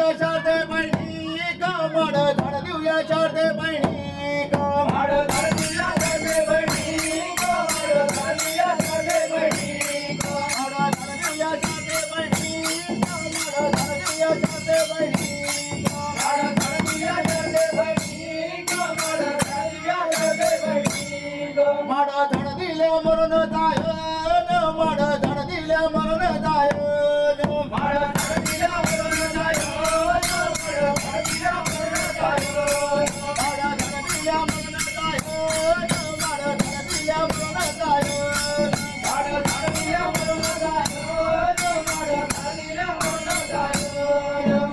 देऊया शारदे बहिणी ग माड झाड देऊया शारदे बहिणी ग माड झाड देऊया शारदे बहिणी ग माड झाड देऊया शारदे बहिणी ग माड झाड देऊया शारदे बहिणी ग माड झाड देऊया शारदे बहिणी ग माड झाड देऊया शारदे बहिणी ग माड झाड देऊया शारदे बहिणी ग माड झाड दिल्या मरून जाय माड झाड दिल्या मरून जाय माड झाड दिल्या मरून जाय माड झाड दिल्या मरून जाय माड झाड दिल्या मरून जाय माड झाड दिल्या मरून जाय माड झाड दिल्या मरून जाय माड झाड दिल्या मरून जाय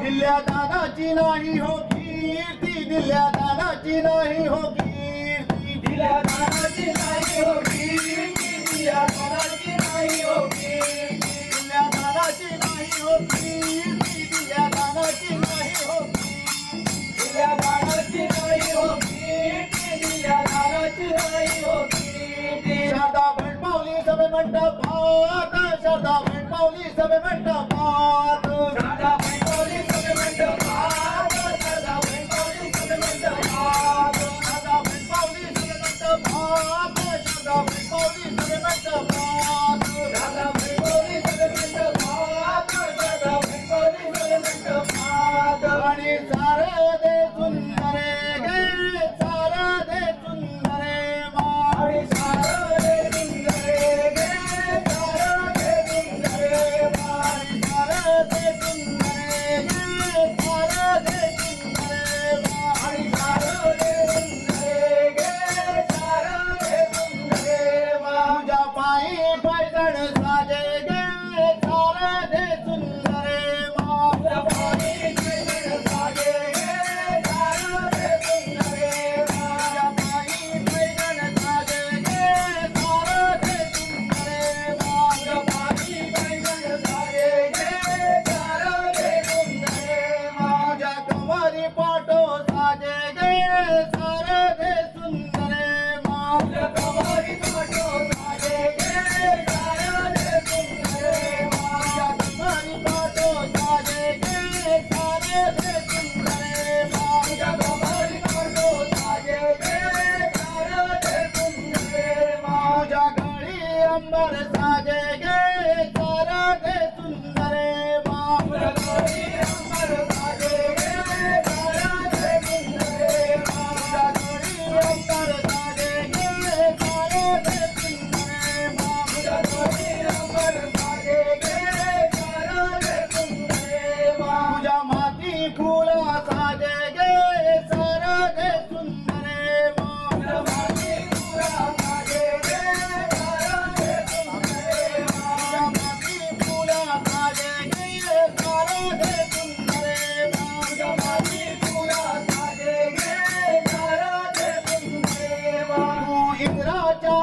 दिल्या दादाची नाही हो कीर्ती दिल्या दादाची नाही हो कीर्ती दिल्या दादाची नाही हो कीर्ती दिल्या दादाची नाही हो कीर्ती दिल्या दादाची नाही हो कीर्ती दिल्या दादाची नाही हो कीर्ती दिल्या दादाची नाही हो कीर्ती दिल्या दादाची नाही हो कीर्ती शारदा बहीण पावली सभे मंडपात शारदा बहीण पावली सभे मंडपात शारदा बहीण पावली सभे मंडपात शारदा बहीण पावली सभे मंडपात शारदा बहीण पावली सभे मंडपात शारदा बहीण पावली सभे मंडपात शारदा बहीण पावली सभे मंडपात शारदा बहीण पावली सभे मंडपात आणि सारे दे सुंदरे गे सारे दे सुंदरे आणि सारे दे सुंदरे गे सारे दे सुंदरे आणि सारे दे सुंदरे गे सारे दे सुंदरे आणि सारे दे सुंदरे गे सारे दे सुंदरे तुझ्या पायी पैदण साजे गे सारे दे सुंदरे तुझ्या पायी पैदण साजे गे सारे दे सुंदरे तुझ्या पायी पैदण साजे गे सारे दे सुंदरे तुझ्या पायी पैदण साजे गे सारे दे सुंदरे तुझ्या कमरी पाटो साजे गे सारे दे सुंदरे तुझ्या कमरी पाटो साजे गे सारे दे सुंदरे तुझ्या कमरी पाटो साजे गे सारे दे सुंदरे तुझ्या कमरी पाटो साजे गे सारे दे सुंदरे तुझ्या गळी अंबर साजे गे सारे दे सुंदरे तुझ्या गळी अंबर साजे गे सारे दे सुंदरे तुझ्या गळी अंबर साजे गे सारे दे सुंदरे तुझ्या गळी अंबर साजे गे सारे दे सुंदरे तुझ्या माती फुला साजे गे सारे दे सुंदरे तुझ्या माती फुला साजे गे सारे दे सुंदरे तुझ्या माती फुला साजे गे सारे दे सुंदरे तुझ्या माती फुला साजे गे सारे दे सुंदरे तू इंद्राच्या